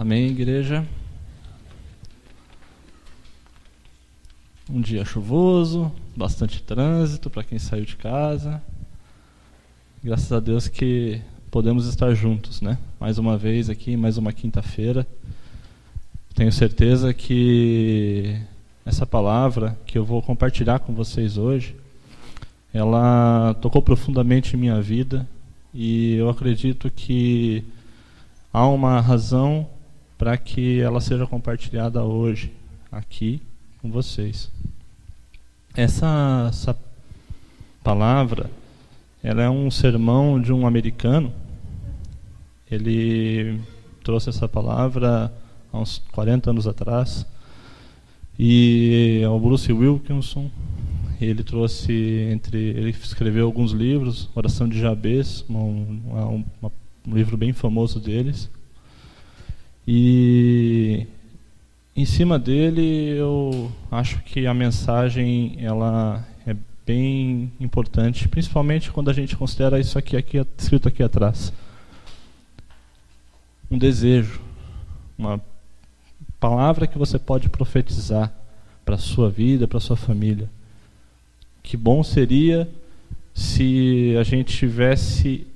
Amém, igreja? Um dia chuvoso, bastante trânsito para quem saiu de casa. Graças a Deus que podemos estar juntos, né? Mais uma vez aqui, mais uma quinta-feira. Tenho certeza que essa palavra que eu vou compartilhar com vocês hoje, ela tocou profundamente em minha vida e eu acredito que há uma razão para que ela seja compartilhada hoje, aqui, com vocês. Essa palavra, ela é um sermão de um americano. Ele trouxe essa palavra há uns 40 anos atrás. E é o Bruce Wilkinson. Ele escreveu alguns livros, Oração de Jabez, um livro bem famoso deles. E em cima dele eu acho que a mensagem ela é bem importante, principalmente quando a gente considera isso aqui escrito aqui atrás. Um desejo, uma palavra que você pode profetizar para a sua vida, para a sua família. Que bom seria se a gente tivesse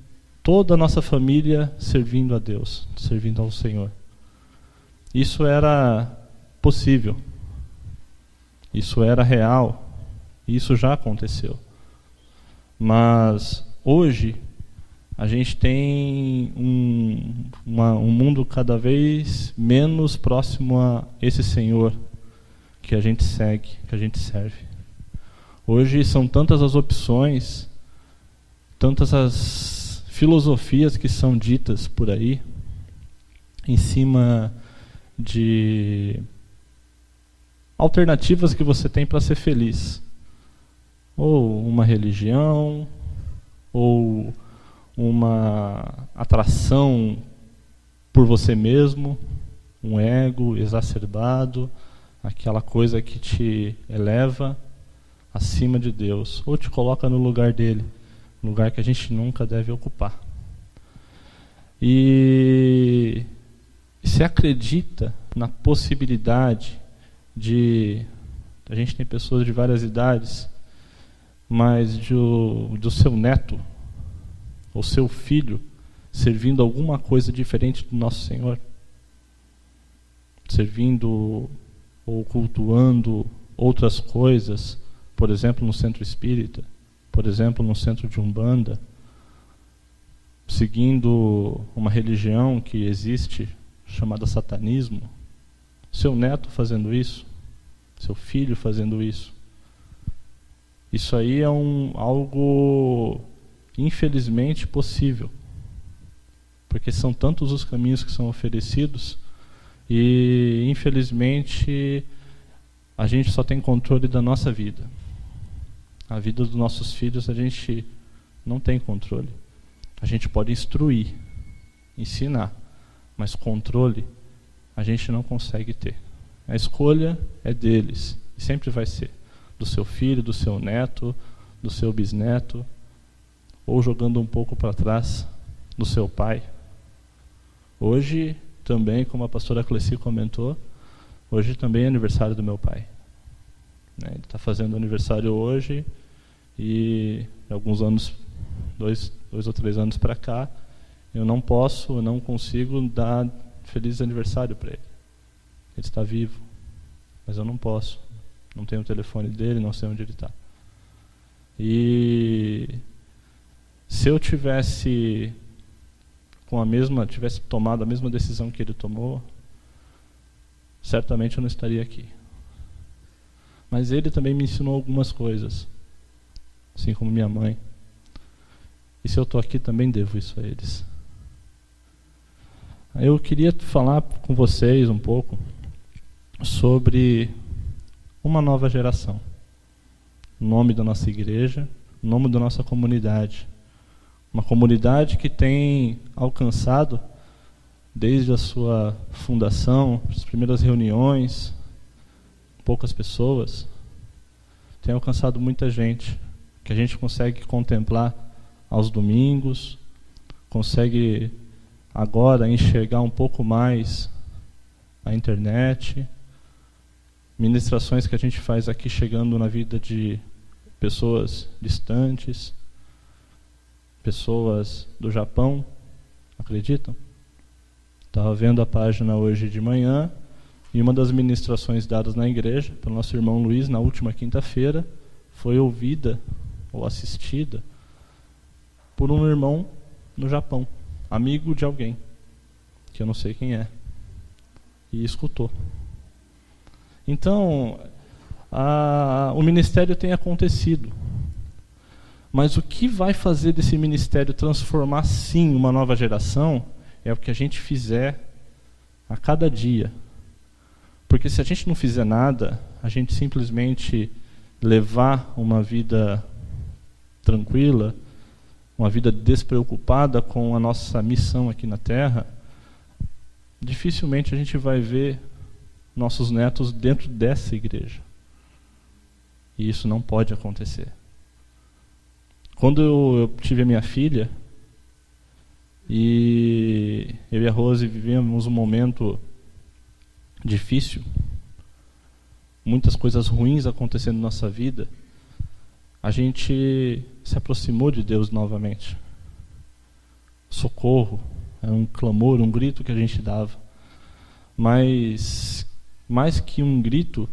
toda a nossa família servindo a Deus, servindo ao Senhor. Isso era possível, isso era real, isso já aconteceu. Mas hoje a gente tem um mundo cada vez menos próximo a esse Senhor que a gente segue, que a gente serve. Hoje são tantas as opções, tantas as filosofias que são ditas por aí, em cima de alternativas que você tem para ser feliz. Ou uma religião, ou uma atração por você mesmo, um ego exacerbado, aquela coisa que te eleva acima de Deus, ou te coloca no lugar dele, um lugar que a gente nunca deve ocupar. E se acredita na possibilidade de... A gente tem pessoas de várias idades, mas do seu neto, ou seu filho, servindo alguma coisa diferente do nosso Senhor? Servindo ou cultuando outras coisas, por exemplo, no centro espírita, por exemplo, no centro de Umbanda, seguindo uma religião que existe, chamada satanismo. Seu neto fazendo isso, seu filho fazendo isso. Isso aí é algo infelizmente possível, porque são tantos os caminhos que são oferecidos e infelizmente a gente só tem controle da nossa vida. A vida dos nossos filhos a gente não tem controle. A gente pode instruir, ensinar, mas controle a gente não consegue ter. A escolha é deles, e sempre vai ser. Do seu filho, do seu neto, do seu bisneto, ou jogando um pouco para trás, do seu pai. Hoje também, como a pastora Cleci comentou, hoje também é aniversário do meu pai. Ele está fazendo aniversário hoje, e alguns anos, dois ou 3 anos para cá, eu não consigo dar feliz aniversário para ele. Ele está vivo, mas eu não posso. Não tenho o telefone dele, não sei onde ele está. E se eu tivesse tomado a mesma decisão que ele tomou, certamente eu não estaria aqui. Mas ele também me ensinou algumas coisas, assim como minha mãe. E se eu estou aqui, também devo isso a eles. Eu queria falar com vocês um pouco sobre uma nova geração. O nome da nossa igreja, o nome da nossa comunidade. Uma comunidade que tem alcançado, desde a sua fundação, as primeiras reuniões, poucas pessoas, tem alcançado muita gente, que a gente consegue contemplar aos domingos, consegue agora enxergar um pouco mais a internet, ministrações que a gente faz aqui chegando na vida de pessoas distantes, pessoas do Japão, acreditam? Estava vendo a página hoje de manhã e uma das ministrações dadas na igreja pelo nosso irmão Luiz na última quinta-feira foi ouvida ou assistida por um irmão no Japão, amigo de alguém, que eu não sei quem é, e escutou. Então, o ministério tem acontecido, mas o que vai fazer desse ministério transformar sim uma nova geração é o que a gente fizer a cada dia. Porque se a gente não fizer nada, a gente simplesmente levar uma vida tranquila, uma vida despreocupada com a nossa missão aqui na Terra, dificilmente a gente vai ver nossos netos dentro dessa igreja. E isso não pode acontecer. Quando eu tive a minha filha, e eu e a Rose vivemos um momento difícil, muitas coisas ruins acontecendo na nossa vida, a gente se aproximou de Deus novamente. Socorro, era um clamor, um grito que a gente dava. Mas, mais que um grito,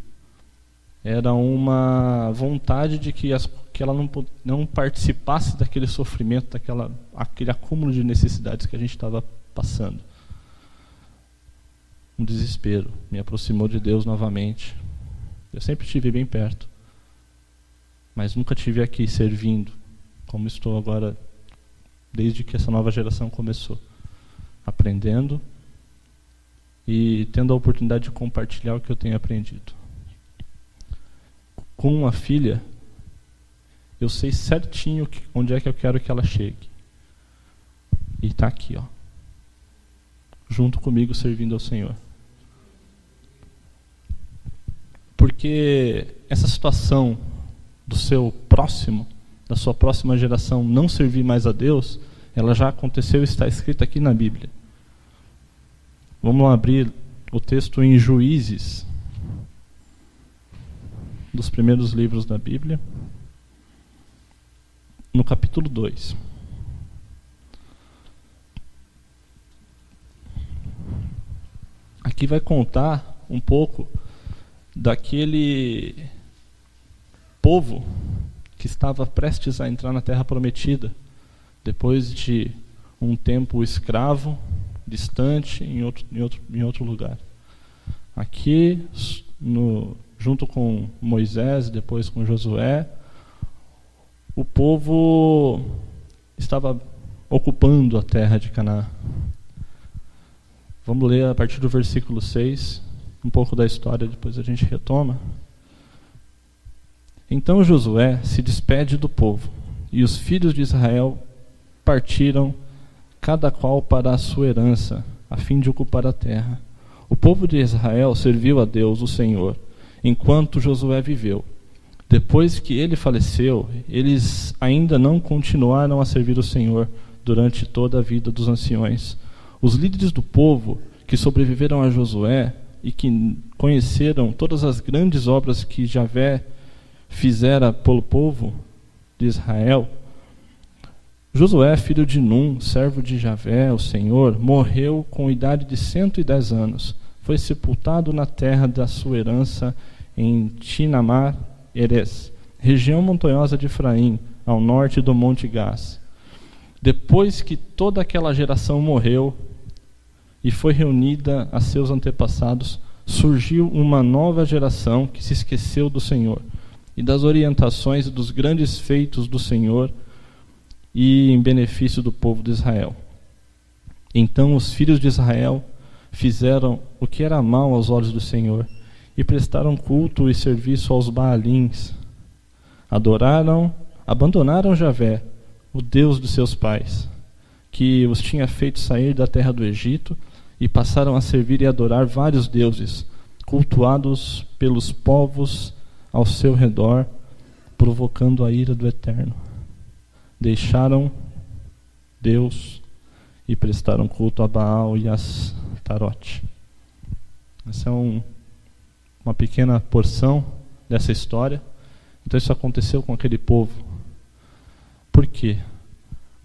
era uma vontade de que ela não participasse daquele sofrimento, aquele acúmulo de necessidades que a gente estava passando. Um desespero me aproximou de Deus novamente. Eu sempre estive bem perto, mas nunca estive aqui servindo, como estou agora, desde que essa nova geração começou, aprendendo e tendo a oportunidade de compartilhar o que eu tenho aprendido. Com uma filha, eu sei certinho onde é que eu quero que ela chegue. E está aqui, ó, junto comigo, servindo ao Senhor. Porque essa situação do seu próximo, da sua próxima geração não servir mais a Deus, ela já aconteceu e está escrita aqui na Bíblia. Vamos abrir o texto em Juízes, dos primeiros livros da Bíblia, no capítulo 2. Aqui vai contar um pouco daquele povo que estava prestes a entrar na Terra Prometida, depois de um tempo escravo, distante, em outro lugar. Aqui, junto com Moisés, depois com Josué, o povo estava ocupando a terra de Canaã. Vamos ler a partir do versículo 6, um pouco da história, depois a gente retoma. Então Josué se despede do povo, e os filhos de Israel partiram, cada qual para a sua herança, a fim de ocupar a terra. O povo de Israel serviu a Deus, o Senhor, enquanto Josué viveu. Depois que ele faleceu, eles ainda não continuaram a servir o Senhor durante toda a vida dos anciões. Os líderes do povo que sobreviveram a Josué e que conheceram todas as grandes obras que Javé fizera pelo povo de Israel, Josué, filho de Num, servo de Javé, o Senhor, morreu com idade de 110 anos. Foi sepultado na terra da sua herança em Tinamar-Heres, região montanhosa de Efraim, ao norte do Monte Gás. Depois que toda aquela geração morreu e foi reunida a seus antepassados, surgiu uma nova geração que se esqueceu do Senhor e das orientações e dos grandes feitos do Senhor e em benefício do povo de Israel. Então os filhos de Israel fizeram o que era mal aos olhos do Senhor e prestaram culto e serviço aos Baalins. Abandonaram Javé, o Deus de seus pais, que os tinha feito sair da terra do Egito, e passaram a servir e adorar vários deuses, cultuados pelos povos ao seu redor, provocando a ira do Eterno. Deixaram Deus e prestaram culto a Baal e a Astarote. Essa é uma pequena porção dessa história. Então isso aconteceu com aquele povo. Por quê?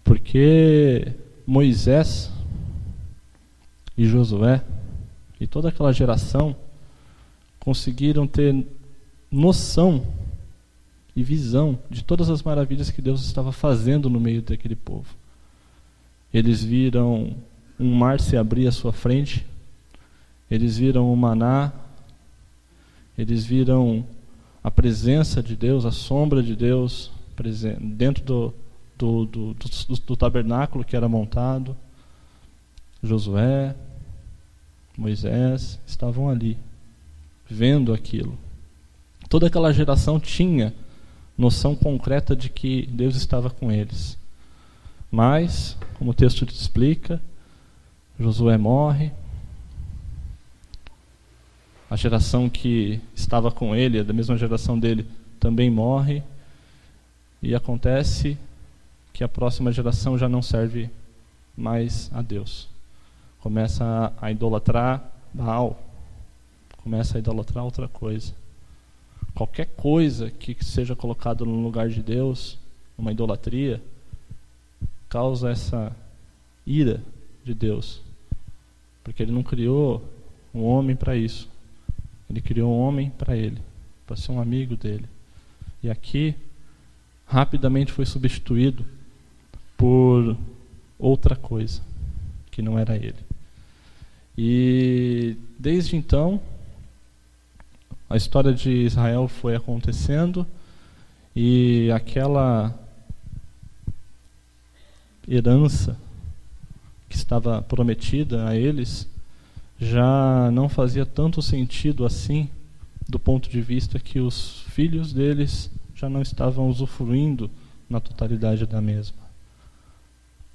Porque Moisés e Josué e toda aquela geração conseguiram ter noção e visão de todas as maravilhas que Deus estava fazendo no meio daquele povo. Eles viram um mar se abrir à sua frente, eles viram o maná, eles viram a presença de Deus, a sombra de Deus dentro do tabernáculo que era montado. Josué, Moisés estavam ali, vendo aquilo. Toda aquela geração tinha noção concreta de que Deus estava com eles. Mas, como o texto explica, Josué morre. A geração que estava com ele, da mesma geração dele, também morre. E acontece que a próxima geração já não serve mais a Deus. Começa a idolatrar Baal. Começa a idolatrar outra coisa. Qualquer coisa que seja colocada no lugar de Deus, uma idolatria, causa essa ira de Deus. Porque Ele não criou um homem para isso. Ele criou um homem para Ele, para ser um amigo dele. E aqui, rapidamente foi substituído por outra coisa, que não era Ele. E desde então, a história de Israel foi acontecendo e aquela herança que estava prometida a eles já não fazia tanto sentido assim, do ponto de vista que os filhos deles já não estavam usufruindo na totalidade da mesma.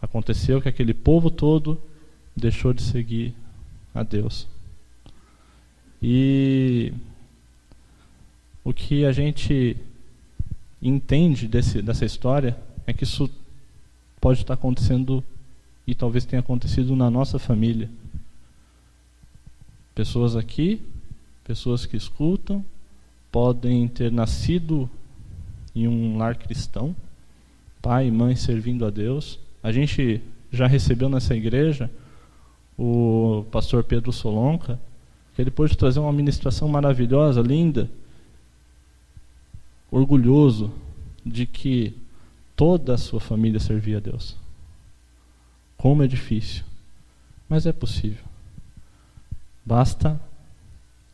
Aconteceu que aquele povo todo deixou de seguir a Deus. E o que a gente entende dessa história é que isso pode estar acontecendo e talvez tenha acontecido na nossa família. Pessoas aqui, pessoas que escutam, podem ter nascido em um lar cristão, pai e mãe servindo a Deus. A gente já recebeu nessa igreja o pastor Pedro Solonca, que ele pôde trazer uma ministração maravilhosa, linda, orgulhoso de que toda a sua família servia a Deus. Como é difícil, mas é possível. Basta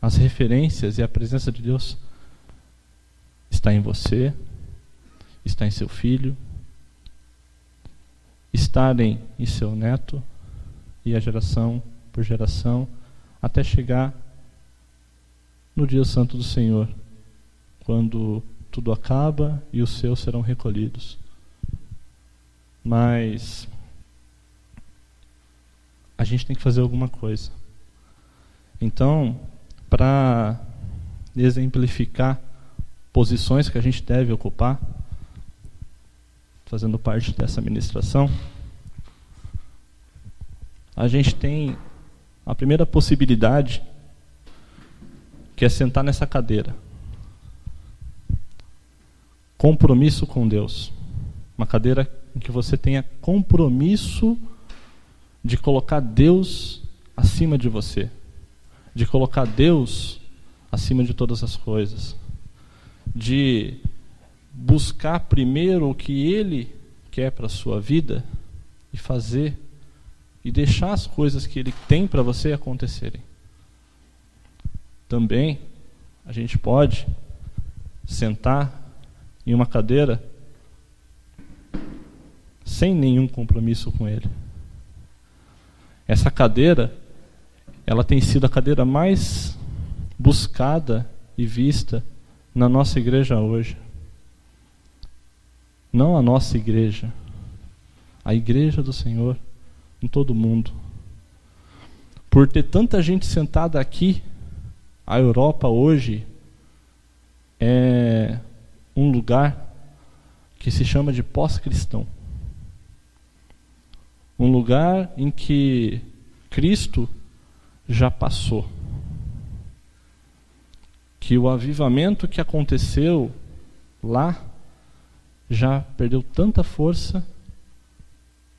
as referências e a presença de Deus está em você, está em seu filho, estarem em seu neto e a geração por geração, até chegar no dia santo do Senhor, quando tudo acaba e os seus serão recolhidos. Mas a gente tem que fazer alguma coisa. Então, para exemplificar posições que a gente deve ocupar, fazendo parte dessa ministração, a gente tem a primeira possibilidade, que é sentar nessa cadeira. Compromisso com Deus. Uma cadeira em que você tenha compromisso de colocar Deus acima de você, de colocar Deus acima de todas as coisas, de buscar primeiro o que Ele quer para a sua vida e fazer e deixar as coisas que Ele tem para você acontecerem. Também a gente pode sentar em uma cadeira sem nenhum compromisso com Ele. Essa cadeira, ela tem sido a cadeira mais buscada e vista na nossa igreja hoje. Não a nossa igreja, a igreja do Senhor em todo o mundo. Por ter tanta gente sentada aqui, a Europa hoje é um lugar que se chama de pós-cristão. Um lugar em que Cristo já passou. que o avivamento que aconteceu lá já perdeu tanta força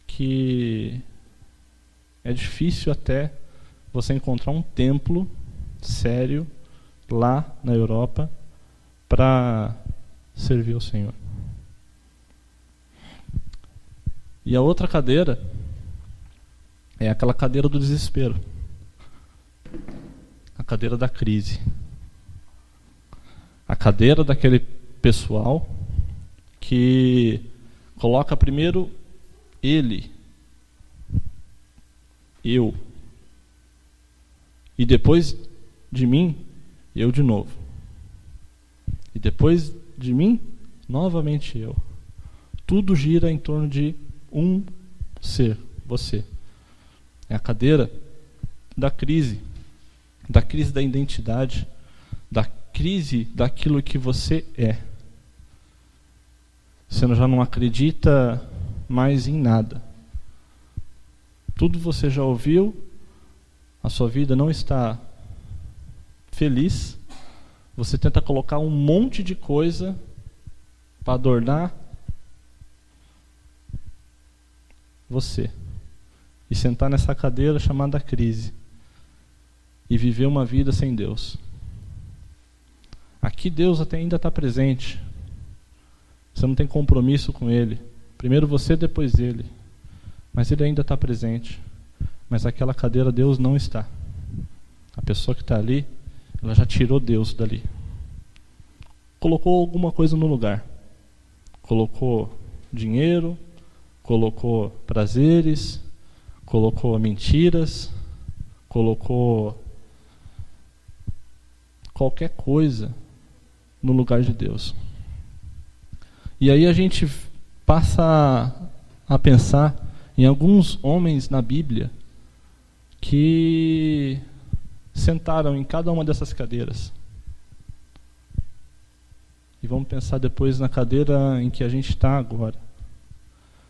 que é difícil até você encontrar um templo sério lá na Europa para servir ao Senhor. E a outra cadeira é aquela cadeira do desespero, a cadeira da crise, a cadeira daquele pessoal que coloca primeiro ele, eu, e depois de mim, eu de novo, e depois de mim, novamente eu. Tudo gira em torno de um ser, você. É a cadeira da crise da identidade, da crise daquilo que você é. Você já não acredita mais em nada. Tudo você já ouviu, a sua vida não está feliz, você tenta colocar um monte de coisa para adornar você. E sentar nessa cadeira chamada crise. E viver uma vida sem Deus. Aqui Deus até ainda está presente. Você não tem compromisso com Ele. Primeiro você, depois Ele. Mas Ele ainda está presente. Mas aquela cadeira Deus não está. A pessoa que está ali, ela já tirou Deus dali. Colocou alguma coisa no lugar. Colocou dinheiro, colocou prazeres, colocou mentiras, colocou qualquer coisa no lugar de Deus. E aí a gente passa a pensar em alguns homens na Bíblia que sentaram em cada uma dessas cadeiras. E vamos pensar depois na cadeira em que a gente está agora.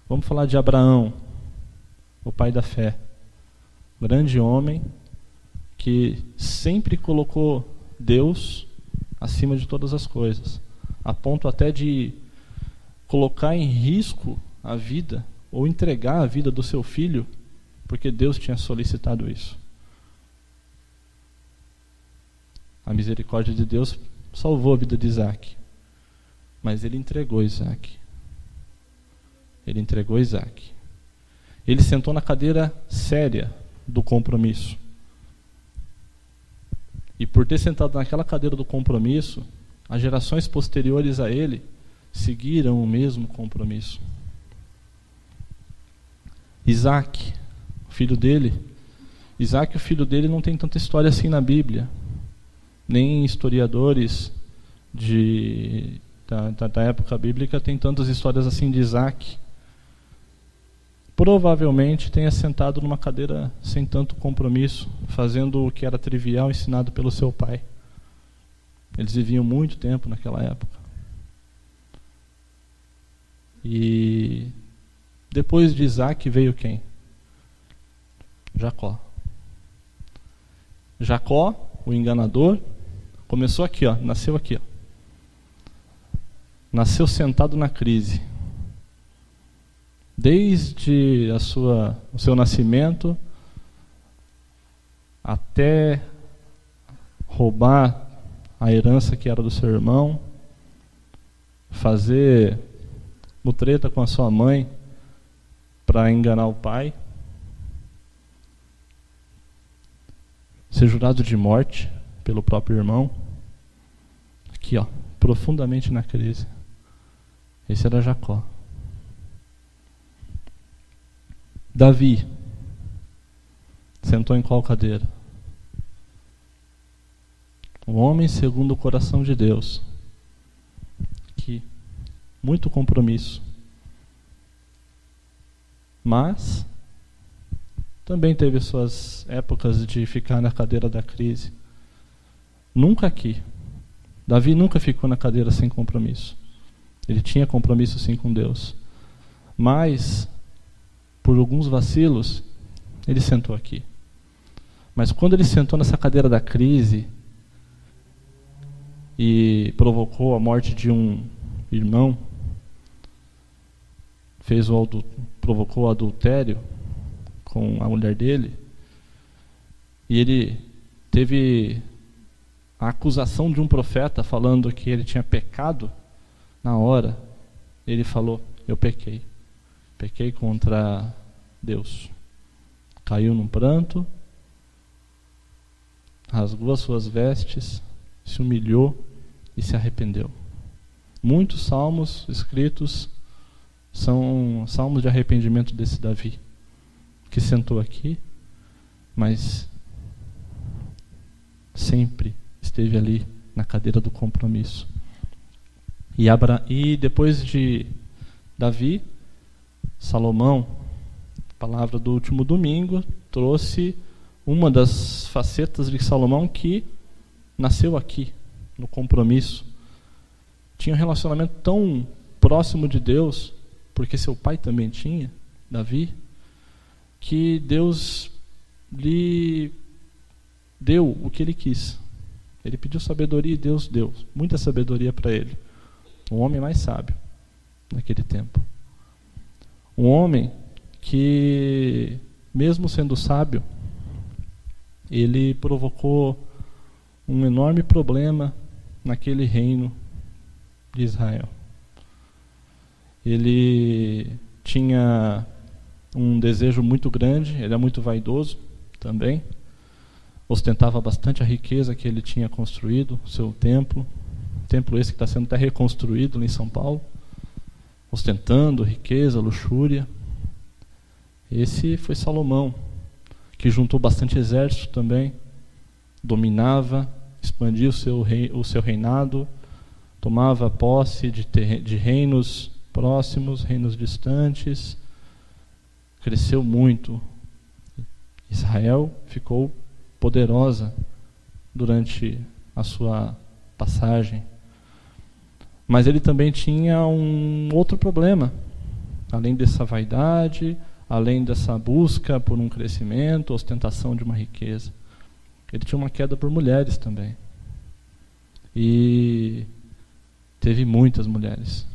Vamos falar de Abraão, o pai da fé. Grande homem que sempre colocou Deus acima de todas as coisas, a ponto até de colocar em risco a vida ou entregar a vida do seu filho, porque Deus tinha solicitado isso. A misericórdia de Deus salvou a vida de Isaac, mas ele entregou Isaac. Ele entregou Isaac. Ele sentou na cadeira séria do compromisso. E por ter sentado naquela cadeira do compromisso, as gerações posteriores a ele seguiram o mesmo compromisso. Isaac, o filho dele não tem tanta história assim na Bíblia. Nem historiadores da época bíblica tem tantas histórias assim de Isaac. Provavelmente tenha sentado numa cadeira sem tanto compromisso, fazendo o que era trivial ensinado pelo seu pai. Eles viviam muito tempo naquela época. E depois de Isaac veio quem? Jacó. Jacó, o enganador, começou aqui, nasceu aqui. Nasceu sentado na crise. Desde o seu nascimento até roubar a herança que era do seu irmão, fazer mutreta com a sua mãe para enganar o pai, ser jurado de morte pelo próprio irmão, aqui profundamente na crise. Esse era Jacó. Davi sentou em qual cadeira? Um homem segundo o coração de Deus. Que muito compromisso. Mas também teve suas épocas de ficar na cadeira da crise. Nunca aqui. Davi nunca ficou na cadeira sem compromisso. Ele tinha compromisso sim com Deus. Mas por alguns vacilos, ele sentou aqui. Mas quando ele sentou nessa cadeira da crise, e provocou a morte de um irmão, provocou o adultério com a mulher dele, e ele teve a acusação de um profeta falando que ele tinha pecado, na hora ele falou: eu pequei contra Deus. Caiu num pranto, rasgou as suas vestes, se humilhou e se arrependeu. Muitos salmos escritos são salmos de arrependimento desse Davi, que sentou aqui, mas sempre esteve ali na cadeira do compromisso. E depois de Davi, Salomão, palavra do último domingo, trouxe uma das facetas de Salomão que nasceu aqui, no compromisso. Tinha um relacionamento tão próximo de Deus, porque seu pai também tinha, Davi, que Deus lhe deu o que ele quis. Ele pediu sabedoria e Deus deu muita sabedoria para ele. Um homem mais sábio naquele tempo. Um homem que, mesmo sendo sábio, ele provocou um enorme problema naquele reino de Israel. Ele tinha um desejo muito grande, ele é muito vaidoso também, ostentava bastante a riqueza que ele tinha construído, seu templo esse que está sendo até reconstruído em São Paulo, ostentando riqueza, luxúria. Esse foi Salomão, que juntou bastante exército também, dominava, expandia o seu reinado, tomava posse de reinos próximos, reinos distantes, cresceu muito. Israel ficou poderosa durante a sua passagem. Mas ele também tinha um outro problema, além dessa vaidade, além dessa busca por um crescimento, ostentação de uma riqueza. Ele tinha uma queda por mulheres também. E teve muitas mulheres.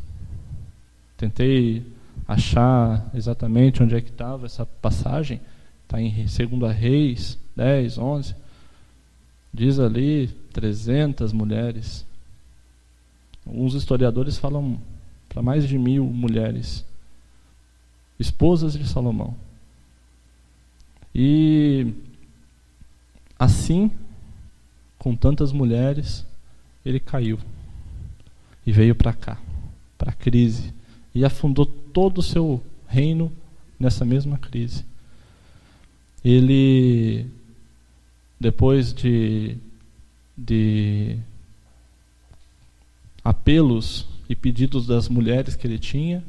Tentei achar exatamente onde é que estava essa passagem. Está em 2 Reis 10, 11. Diz ali 300 mulheres. Alguns historiadores falam para mais de 1000 mulheres, esposas de Salomão. E assim, com tantas mulheres, ele caiu e veio para cá, para a crise, e afundou todo o seu reino nessa mesma crise. Ele, depois de apelos e pedidos das mulheres que ele tinha,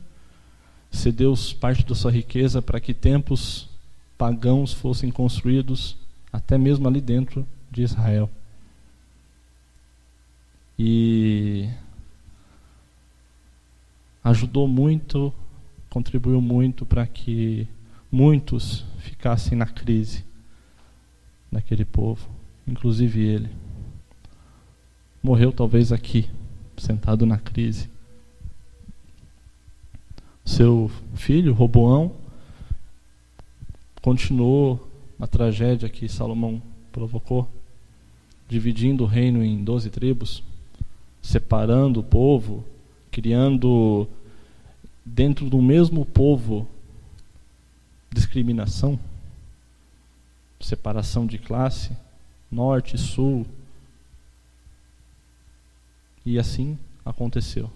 cedeu parte da sua riqueza para que templos pagãos fossem construídos até mesmo ali dentro de Israel. E ajudou muito, contribuiu muito para que muitos ficassem na crise naquele povo, inclusive ele. Morreu talvez aqui, sentado na crise. Seu filho, Roboão, continuou a tragédia que Salomão provocou, dividindo o reino em 12 tribos, separando o povo, criando dentro do mesmo povo discriminação, separação de classe, norte, sul. E assim aconteceu.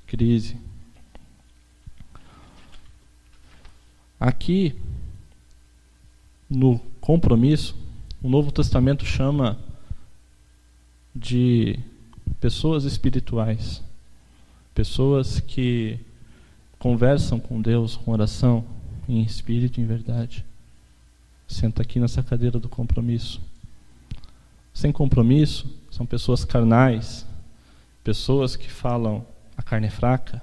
Crise. Aqui, no compromisso, o Novo Testamento chama de pessoas espirituais, pessoas que conversam com Deus com oração, em espírito e em verdade. Senta aqui nessa cadeira do compromisso. Sem compromisso, são pessoas carnais, pessoas que falam: a carne é fraca,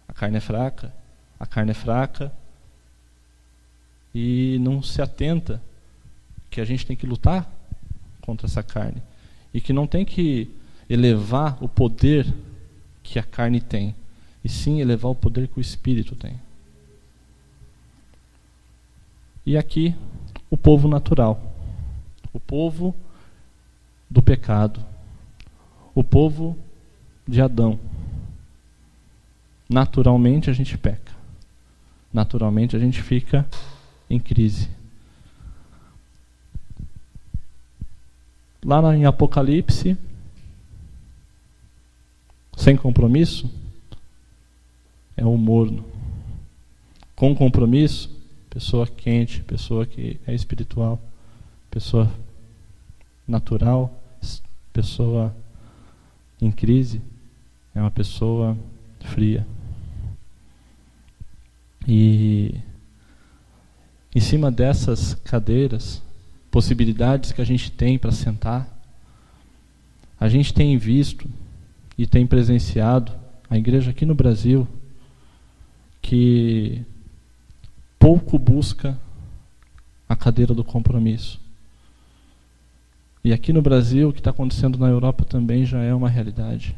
a carne é fraca, a carne é fraca, e não se atenta que a gente tem que lutar contra essa carne, e que não tem que elevar o poder que a carne tem, e sim elevar o poder que o Espírito tem. E aqui, o povo natural, o povo do pecado, o povo de Adão. Naturalmente a gente peca, naturalmente a gente fica em crise. Lá em Apocalipse, sem compromisso, é o morno. Com compromisso, pessoa quente, pessoa que é espiritual, pessoa natural, pessoa em crise, é uma pessoa fria. E em cima dessas cadeiras, possibilidades que a gente tem para sentar, a gente tem visto e tem presenciado a igreja aqui no Brasil que pouco busca a cadeira do compromisso. E aqui no Brasil, o que está acontecendo na Europa também já é uma realidade.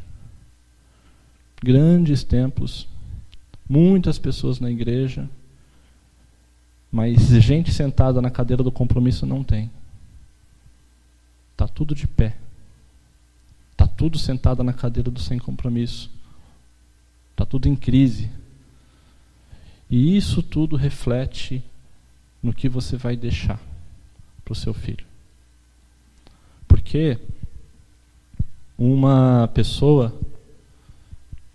Grandes templos, muitas pessoas na igreja, mas gente sentada na cadeira do compromisso não tem. Está tudo de pé. Está tudo sentado na cadeira do sem compromisso. Está tudo em crise. E isso tudo reflete no que você vai deixar para o seu filho. Porque uma pessoa,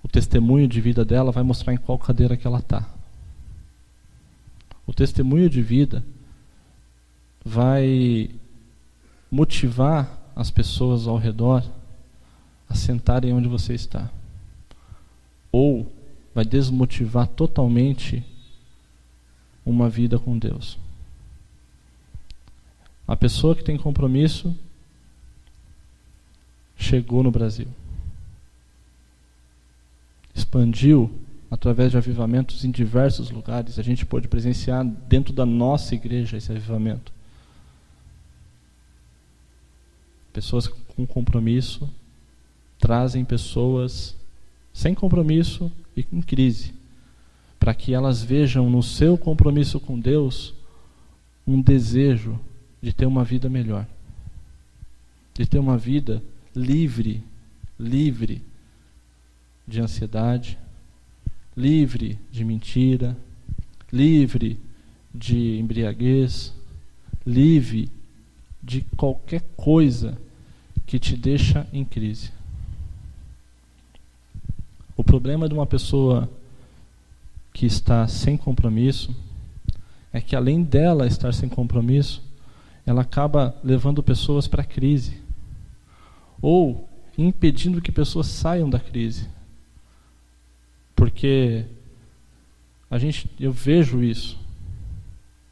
o testemunho de vida dela vai mostrar em qual cadeira que ela está. O testemunho de vida vai motivar as pessoas ao redor a sentarem onde você está. Ou vai desmotivar totalmente uma vida com Deus. A pessoa que tem compromisso chegou no Brasil. Expandiu através de avivamentos em diversos lugares. A gente pôde presenciar dentro da nossa igreja esse avivamento. Pessoas com compromisso trazem pessoas sem compromisso e em crise, para que elas vejam no seu compromisso com Deus um desejo de ter uma vida melhor, de ter uma vida livre de ansiedade, livre de mentira, livre de embriaguez, livre de qualquer coisa que te deixa em crise. O problema de uma pessoa que está sem compromisso é que, além dela estar sem compromisso, ela acaba levando pessoas para a crise ou impedindo que pessoas saiam da crise. Porque eu vejo isso,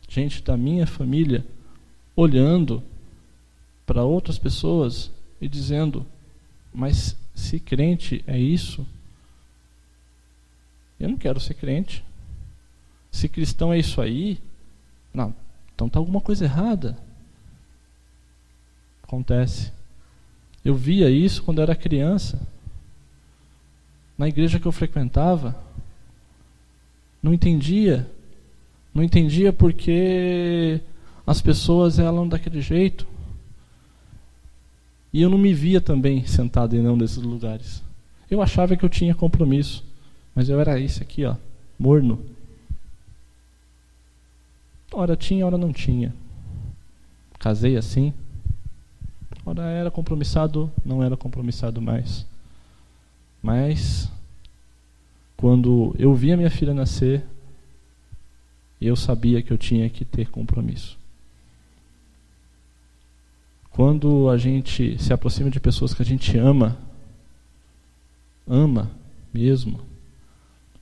gente da minha família olhando para outras pessoas e dizendo: mas se crente é isso, eu não quero ser crente. Se cristão é isso aí, não, então está alguma coisa errada. Acontece. Eu via isso quando era criança. Na igreja que eu frequentava, não entendia porque as pessoas eram daquele jeito. E eu não me via também sentado em nenhum desses lugares. Eu achava que eu tinha compromisso, mas eu era esse aqui, ó, morno. Ora tinha, ora não tinha. Casei assim. Ora era compromissado, não era compromissado mais. Mas quando eu vi a minha filha nascer, eu sabia que eu tinha que ter compromisso. Quando a gente se aproxima de pessoas que a gente ama mesmo,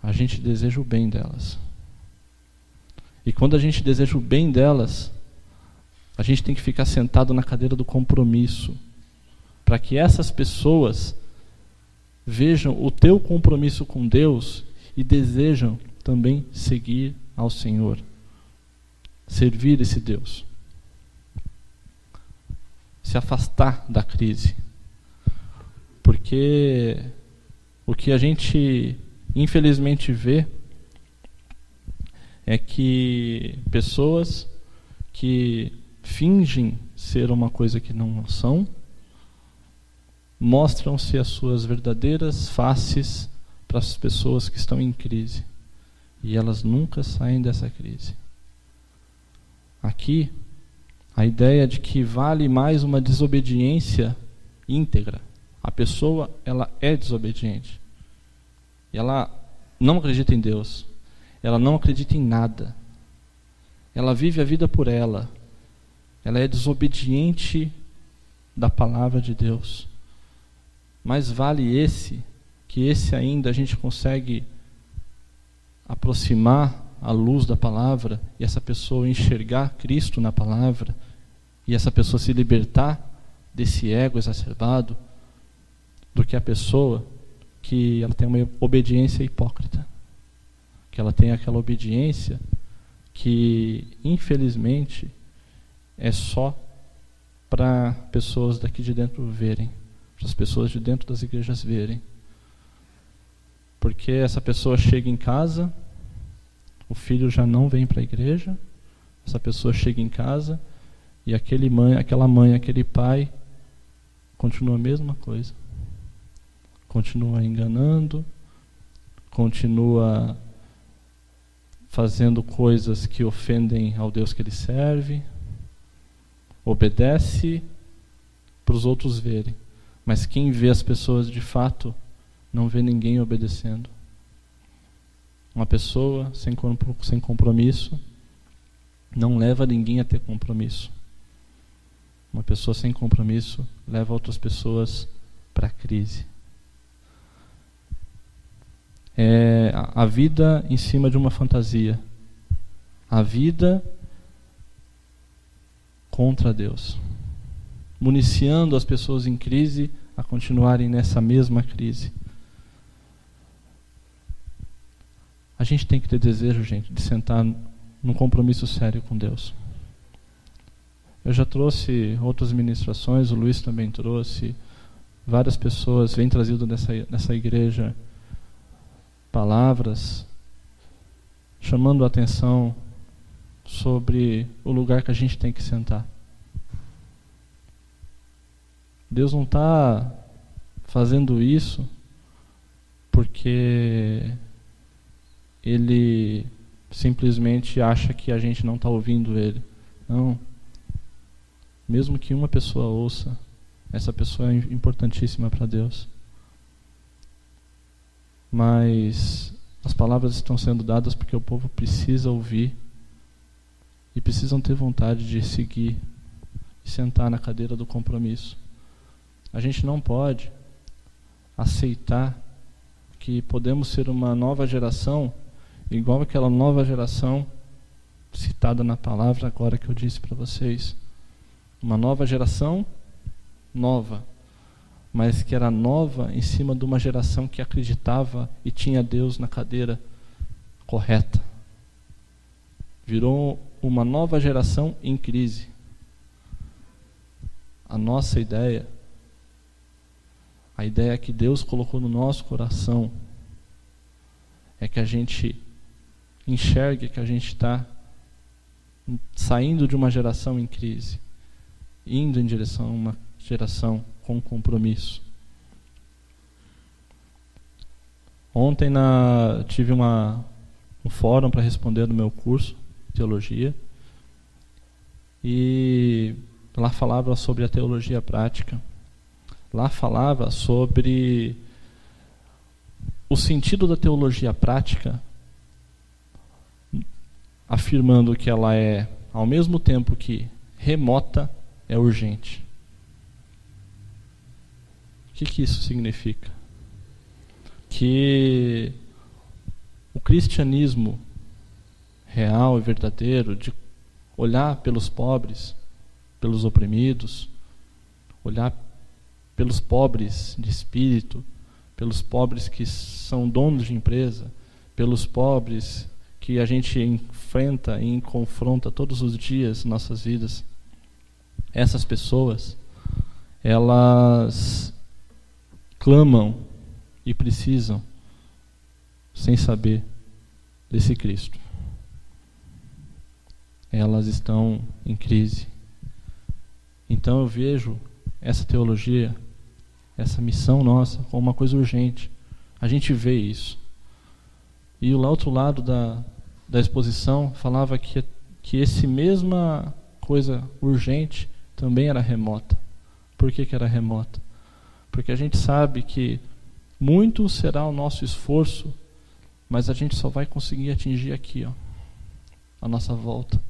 a gente deseja o bem delas. E quando a gente deseja o bem delas, a gente tem que ficar sentado na cadeira do compromisso, para que essas pessoas vejam o teu compromisso com Deus e desejam também seguir ao Senhor, servir esse Deus, se afastar da crise. Porque o que a gente infelizmente vê é que pessoas que fingem ser uma coisa que não são, mostram-se as suas verdadeiras faces para as pessoas que estão em crise. E elas nunca saem dessa crise. Aqui, a ideia de que vale mais uma desobediência íntegra. A pessoa, ela é desobediente. Ela não acredita em Deus. Ela não acredita em nada. Ela vive a vida por ela. Ela é desobediente da palavra de Deus. Mais vale que esse ainda a gente consegue aproximar a luz da palavra e essa pessoa enxergar Cristo na palavra e essa pessoa se libertar desse ego exacerbado, do que a pessoa que ela tem uma obediência hipócrita, que ela tem aquela obediência que infelizmente é só para pessoas daqui de dentro verem, para as pessoas de dentro das igrejas verem. Porque essa pessoa chega em casa, o filho já não vem para a igreja, essa pessoa chega em casa e aquela mãe, aquele pai continua a mesma coisa. Continua enganando, continua fazendo coisas que ofendem ao Deus que ele serve, obedece para os outros verem. Mas quem vê as pessoas de fato não vê ninguém obedecendo. Uma pessoa sem compromisso não leva ninguém a ter compromisso. Uma pessoa sem compromisso leva outras pessoas para a crise. É a vida em cima de uma fantasia. A vida contra Deus. Municiando as pessoas em crise a continuarem nessa mesma crise. A gente tem que ter desejo, gente, de sentar num compromisso sério com Deus. Eu já trouxe outras ministrações, o Luiz também trouxe, várias pessoas vêm trazido nessa igreja palavras chamando a atenção sobre o lugar que a gente tem que sentar. Deus não está fazendo isso porque Ele simplesmente acha que a gente não está ouvindo Ele. Não. Mesmo que uma pessoa ouça, essa pessoa é importantíssima para Deus. Mas as palavras estão sendo dadas porque o povo precisa ouvir e precisam ter vontade de seguir e sentar na cadeira do compromisso. A gente não pode aceitar que podemos ser uma nova geração igual aquela nova geração citada na palavra agora que eu disse para vocês. Uma nova geração nova, mas que era nova em cima de uma geração que acreditava e tinha Deus na cadeira correta. Virou uma nova geração em crise. A nossa ideia, a ideia que Deus colocou no nosso coração, é que a gente enxergue que a gente está saindo de uma geração em crise, indo em direção a uma geração com compromisso. Ontem tive um fórum para responder no meu curso de teologia e lá falava sobre a teologia prática. Lá falava sobre o sentido da teologia prática, afirmando que ela é, ao mesmo tempo que remota, é urgente. O que isso significa? Que o cristianismo real e verdadeiro, de olhar pelos pobres, pelos oprimidos, olhar pelos pobres de espírito, pelos pobres que são donos de empresa, pelos pobres que a gente enfrenta e confronta todos os dias em nossas vidas. Essas pessoas, elas clamam e precisam, sem saber desse Cristo. Elas estão em crise. Então eu vejo essa teologia, essa missão nossa, como uma coisa urgente. A gente vê isso. E o outro lado da exposição falava que esse mesma coisa urgente também era remota. Por que era remota? Porque a gente sabe que muito será o nosso esforço, mas a gente só vai conseguir atingir aqui, a nossa volta.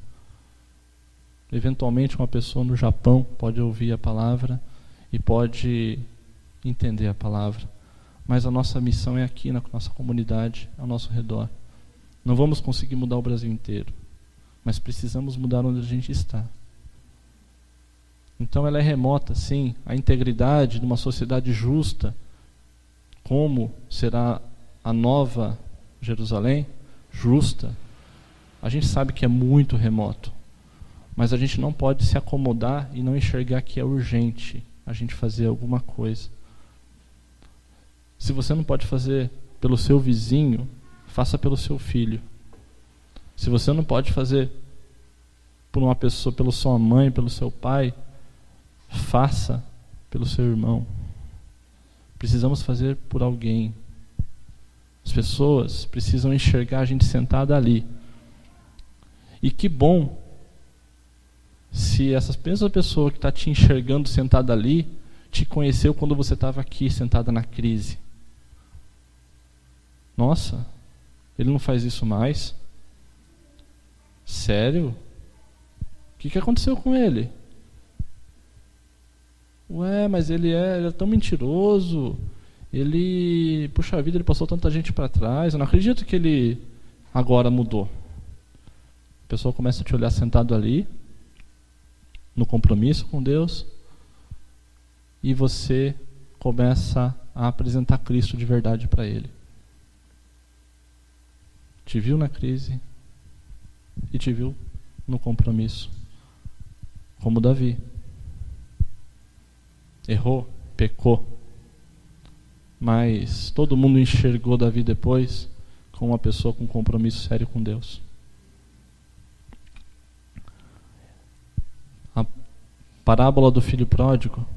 Eventualmente uma pessoa no Japão pode ouvir a palavra e pode entender a palavra. Mas a nossa missão é aqui na nossa comunidade, ao nosso redor. Não vamos conseguir mudar o Brasil inteiro, mas precisamos mudar onde a gente está. Então ela é remota, sim. A integridade de uma sociedade justa, como será a nova Jerusalém, justa, a gente sabe que é muito remoto. Mas a gente não pode se acomodar e não enxergar que é urgente a gente fazer alguma coisa. Se você não pode fazer pelo seu vizinho, faça pelo seu filho. Se você não pode fazer por uma pessoa, pela sua mãe, pelo seu pai, faça pelo seu irmão. Precisamos fazer por alguém. As pessoas precisam enxergar a gente sentada ali. E que bom se essa mesma pessoa que está te enxergando sentada ali te conheceu quando você estava aqui sentada na crise. Nossa, ele não faz isso mais? Sério? O que aconteceu com ele? Ué, mas ele é tão mentiroso. Puxa vida, ele passou tanta gente para trás. Eu não acredito que ele agora mudou. A pessoa começa a te olhar sentado ali, no compromisso com Deus, e você começa a apresentar Cristo de verdade para ele. Te viu na crise e te viu no compromisso, como Davi. Errou, pecou, mas todo mundo enxergou Davi depois como uma pessoa com compromisso sério com Deus. A parábola do filho pródigo.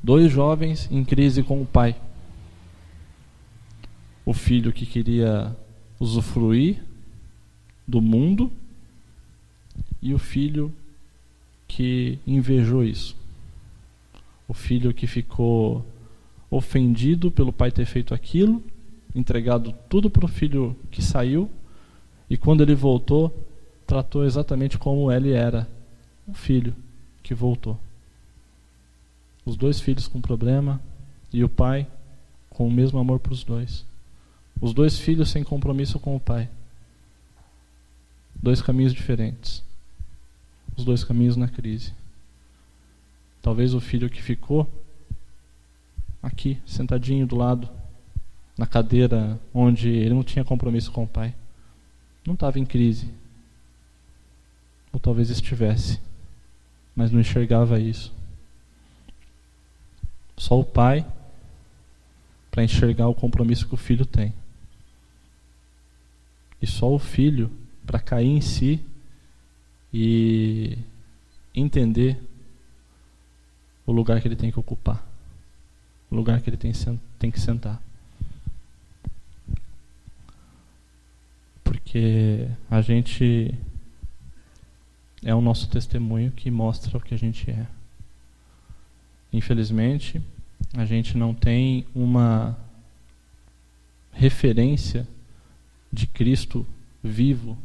2 jovens em crise com o pai. O filho que queria usufruir do mundo e o filho que invejou isso. O filho que ficou ofendido pelo pai ter feito aquilo, entregado tudo para o filho que saiu, e quando ele voltou, tratou exatamente como ele era, o filho que voltou. Os 2 filhos com problema e o pai com o mesmo amor para os 2. Os 2 filhos sem compromisso com o pai. 2 caminhos diferentes. Os 2 caminhos na crise. Talvez o filho que ficou aqui, sentadinho do lado, na cadeira onde ele não tinha compromisso com o pai, não estava em crise. Ou talvez estivesse, mas não enxergava isso. Só o pai para enxergar o compromisso que o filho tem. E só o filho para cair em si e entender o lugar que ele tem que ocupar, o lugar que ele tem que sentar. Porque a gente é o nosso testemunho que mostra o que a gente é. Infelizmente, a gente não tem uma referência de Cristo vivo,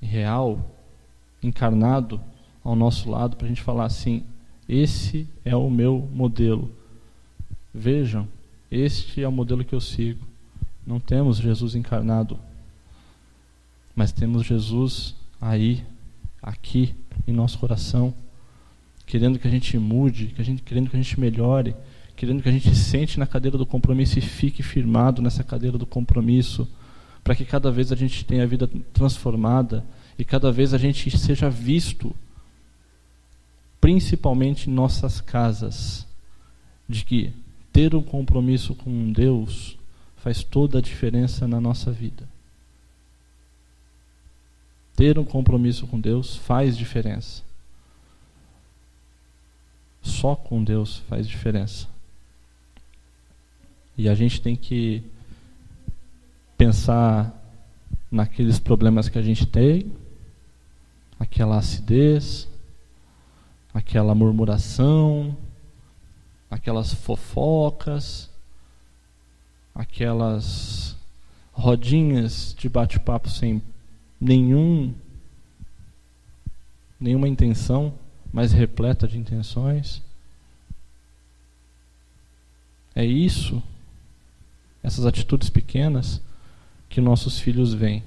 real, encarnado ao nosso lado, para a gente falar assim: esse é o meu modelo. Vejam, este é o modelo que eu sigo. Não temos Jesus encarnado, mas temos Jesus aí, aqui, em nosso coração, querendo que a gente mude, querendo que a gente melhore, querendo que a gente sente na cadeira do compromisso e fique firmado nessa cadeira do compromisso, para que cada vez a gente tenha a vida transformada e cada vez a gente seja visto, principalmente em nossas casas, de que ter um compromisso com Deus faz toda a diferença na nossa vida. Ter um compromisso com Deus faz diferença. Só com Deus faz diferença. E a gente tem que pensar naqueles problemas que a gente tem, aquela acidez, aquela murmuração, aquelas fofocas, aquelas rodinhas de bate-papo sem nenhuma intenção, mas repleta de intenções. É isso, essas atitudes pequenas, que nossos filhos veem,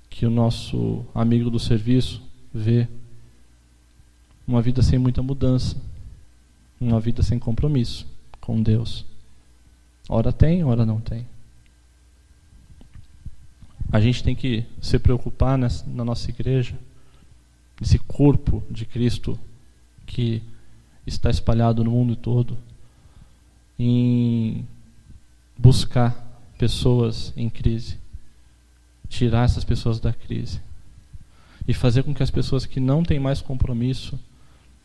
que o nosso amigo do serviço vê. Uma vida sem muita mudança, uma vida sem compromisso com Deus. Ora tem, ora não tem. A gente tem que se preocupar na nossa igreja, nesse corpo de Cristo que está espalhado no mundo todo, em buscar pessoas em crise, tirar essas pessoas da crise e fazer com que as pessoas que não têm mais compromisso,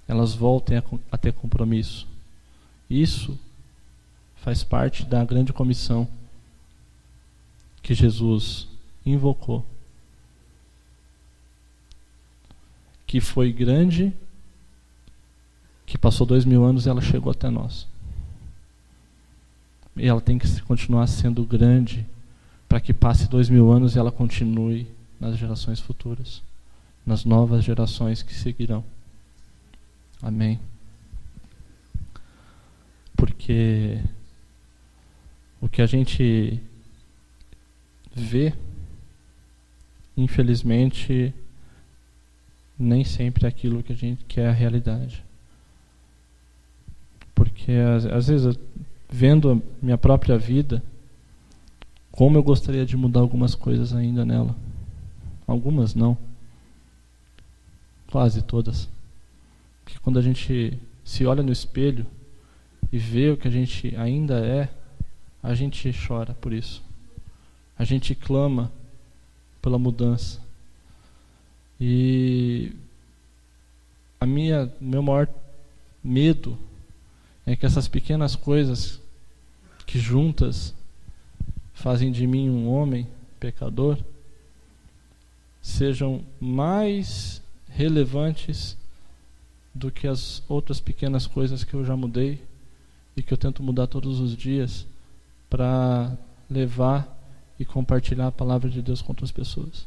elas voltem a ter compromisso. Isso faz parte da grande comissão que Jesus invocou, que foi grande, que passou 2000 anos e ela chegou até nós. E ela tem que continuar sendo grande para que passe 2000 anos e ela continue nas gerações futuras, nas novas gerações que seguirão. Amém. Porque o que a gente vê, infelizmente, nem sempre é aquilo que a gente quer a realidade. Porque às vezes, vendo a minha própria vida, como eu gostaria de mudar algumas coisas ainda nela. Algumas não. Quase todas. Porque quando a gente se olha no espelho e vê o que a gente ainda é, a gente chora por isso. A gente clama pela mudança. E meu maior medo é que essas pequenas coisas que juntas fazem de mim um homem pecador sejam mais relevantes do que as outras pequenas coisas que eu já mudei e que eu tento mudar todos os dias para levar e compartilhar a palavra de Deus com outras pessoas.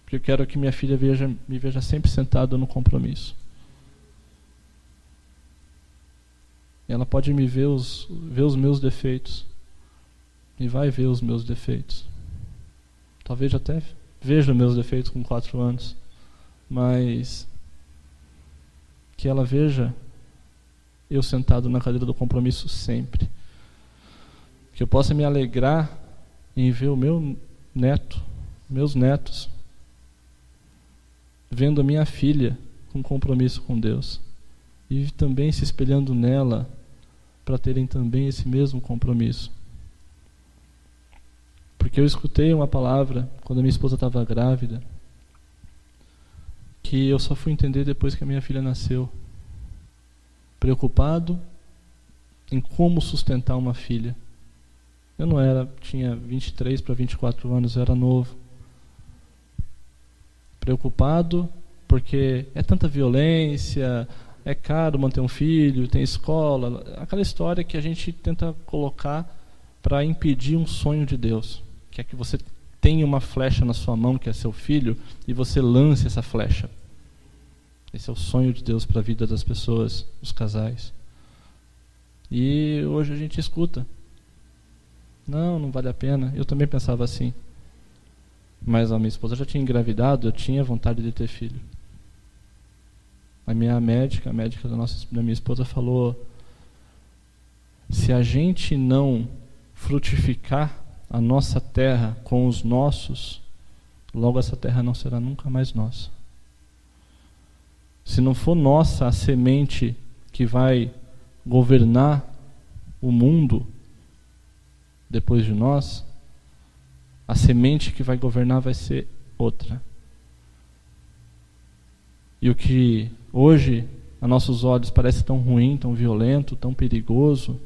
Porque eu quero que minha filha me veja sempre sentado no compromisso. Ela pode me ver os meus defeitos. E vai ver os meus defeitos. Talvez até veja meus defeitos com 4 anos. Mas que ela veja eu sentado na cadeira do compromisso sempre. Que eu possa me alegrar em ver o meus netos, vendo a minha filha com compromisso com Deus. E também se espelhando nela para terem também esse mesmo compromisso. Porque eu escutei uma palavra quando a minha esposa estava grávida, que eu só fui entender depois que a minha filha nasceu. Preocupado em como sustentar uma filha. Eu tinha 23 para 24 anos, eu era novo. Preocupado porque é tanta violência, é caro manter um filho, tem escola, aquela história que a gente tenta colocar para impedir um sonho de Deus, que é que você tenha uma flecha na sua mão, que é seu filho, e você lance essa flecha. Esse é o sonho de Deus para a vida das pessoas, dos casais. E hoje a gente escuta. Não vale a pena. Eu também pensava assim. Mas a minha esposa já tinha engravidado, eu tinha vontade de ter filho. A médica da minha esposa falou: se a gente não frutificar a nossa terra com os nossos, logo essa terra não será nunca mais nossa. Se não for nossa a semente que vai governar o mundo depois de nós, a semente que vai governar vai ser outra. E o que hoje, a nossos olhos, parece tão ruim, tão violento, tão perigoso,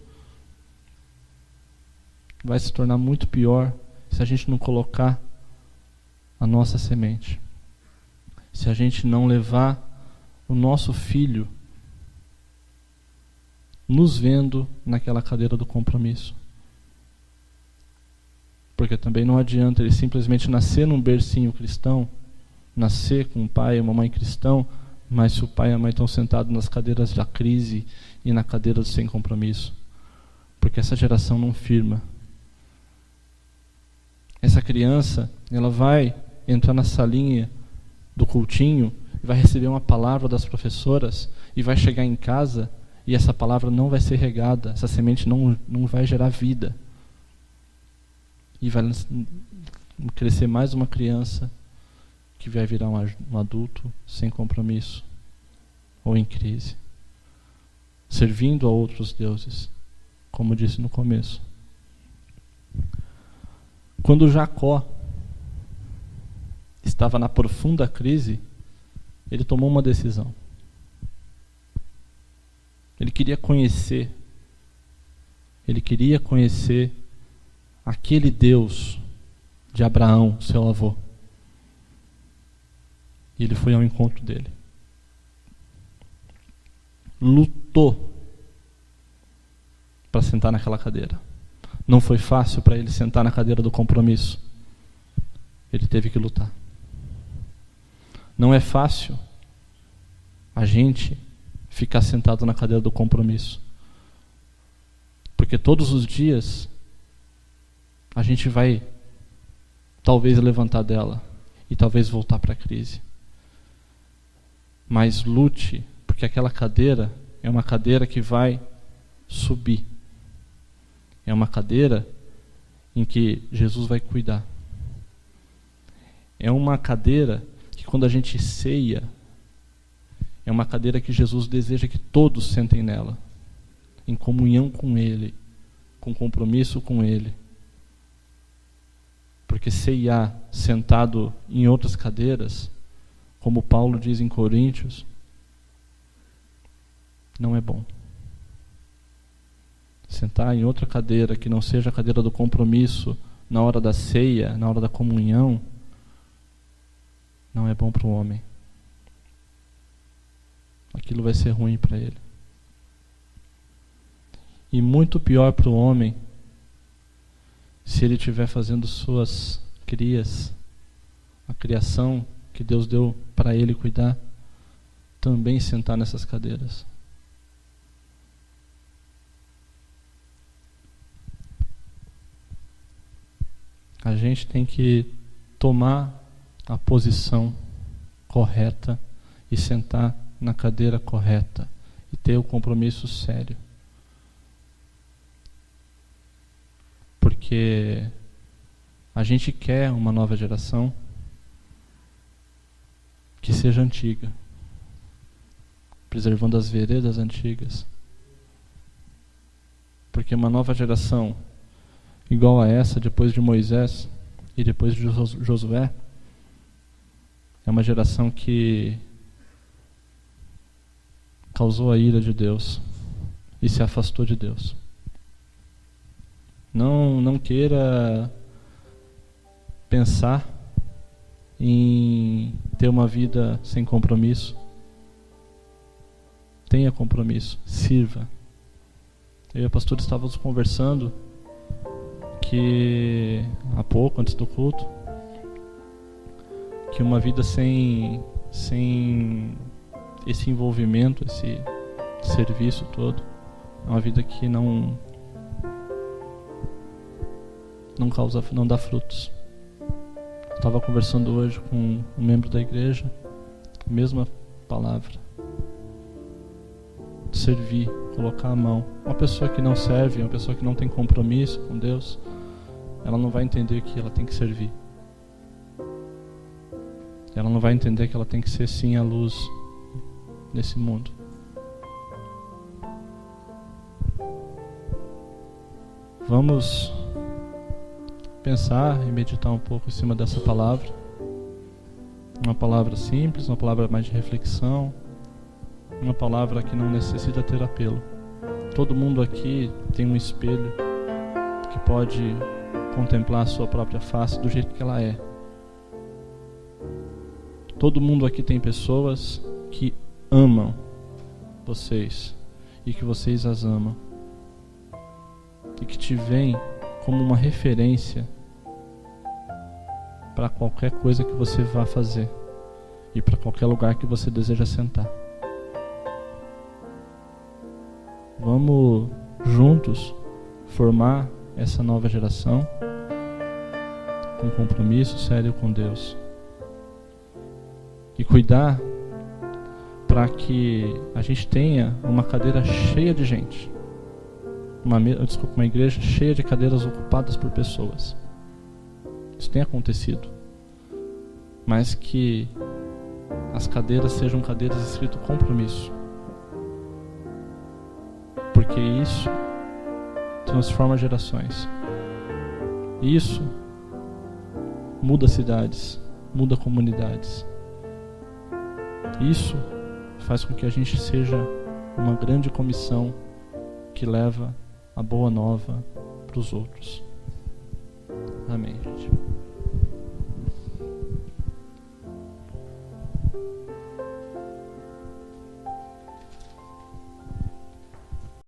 vai se tornar muito pior se a gente não colocar a nossa semente. Se a gente não levar o nosso filho nos vendo naquela cadeira do compromisso. Porque também não adianta ele simplesmente nascer num bercinho cristão, nascer com um pai e uma mãe cristão, mas se o pai e a mãe estão sentados nas cadeiras da crise e na cadeira do sem compromisso. Porque essa geração não firma. Essa criança, ela vai entrar na salinha do cultinho, vai receber uma palavra das professoras e vai chegar em casa e essa palavra não vai ser regada, essa semente não vai gerar vida. E vai crescer mais uma criança que vai virar um adulto sem compromisso ou em crise, servindo a outros deuses, como disse no começo. Quando Jacó estava na profunda crise, ele tomou uma decisão. Ele queria conhecer aquele Deus de Abraão, seu avô. E ele foi ao encontro dele. Lutou para sentar naquela cadeira. Não foi fácil para ele sentar na cadeira do compromisso. Ele teve que lutar. Não é fácil a gente ficar sentado na cadeira do compromisso. Porque todos os dias a gente vai talvez levantar dela e talvez voltar para a crise. Mas lute, porque aquela cadeira é uma cadeira que vai subir. É uma cadeira em que Jesus vai cuidar. É uma cadeira que quando a gente ceia, é uma cadeira que Jesus deseja que todos sentem nela, em comunhão com Ele, com compromisso com Ele. Porque ceiar sentado em outras cadeiras, como Paulo diz em Coríntios, não é bom. Sentar em outra cadeira que não seja a cadeira do compromisso, na hora da ceia, na hora da comunhão, não é bom para o homem. Aquilo vai ser ruim para ele. E muito pior para o homem se ele estiver fazendo suas crias, a criação que Deus deu para ele cuidar, também sentar nessas cadeiras. A gente tem que tomar a posição correta e sentar na cadeira correta e ter o compromisso sério. Porque a gente quer uma nova geração que seja antiga, preservando as veredas antigas. Porque uma nova geração igual a essa, depois de Moisés e depois de Josué, é uma geração que causou a ira de Deus e se afastou de Deus. Não queira pensar em ter uma vida sem compromisso. Tenha compromisso, sirva. Eu e a pastora estávamos conversando que há pouco, antes do culto, que uma vida sem esse envolvimento, esse serviço todo, é uma vida que não dá frutos. Estava conversando hoje com um membro da igreja, mesma palavra. Servir, colocar a mão. Uma pessoa que não serve, uma pessoa que não tem compromisso com Deus, ela não vai entender que ela tem que servir. Ela não vai entender que ela tem que ser sim a luz nesse mundo. Vamos pensar e meditar um pouco em cima dessa palavra. Uma palavra simples, uma palavra mais de reflexão, uma palavra que não necessita ter apelo. Todo mundo aqui tem um espelho que pode contemplar a sua própria face do jeito que ela é. Todo mundo aqui tem pessoas que amam vocês e que vocês as amam e que te veem como uma referência para qualquer coisa que você vá fazer e para qualquer lugar que você deseja sentar. Vamos juntos formar essa nova geração com compromisso sério com Deus e cuidar para que a gente tenha uma cadeira cheia de gente, uma igreja cheia de cadeiras ocupadas por pessoas. Isso tem acontecido, mas que as cadeiras sejam cadeiras escrito compromisso, porque isso transforma gerações. Isso muda cidades, muda comunidades. Isso faz com que a gente seja uma grande comissão que leva a boa nova para os outros. Amém, gente.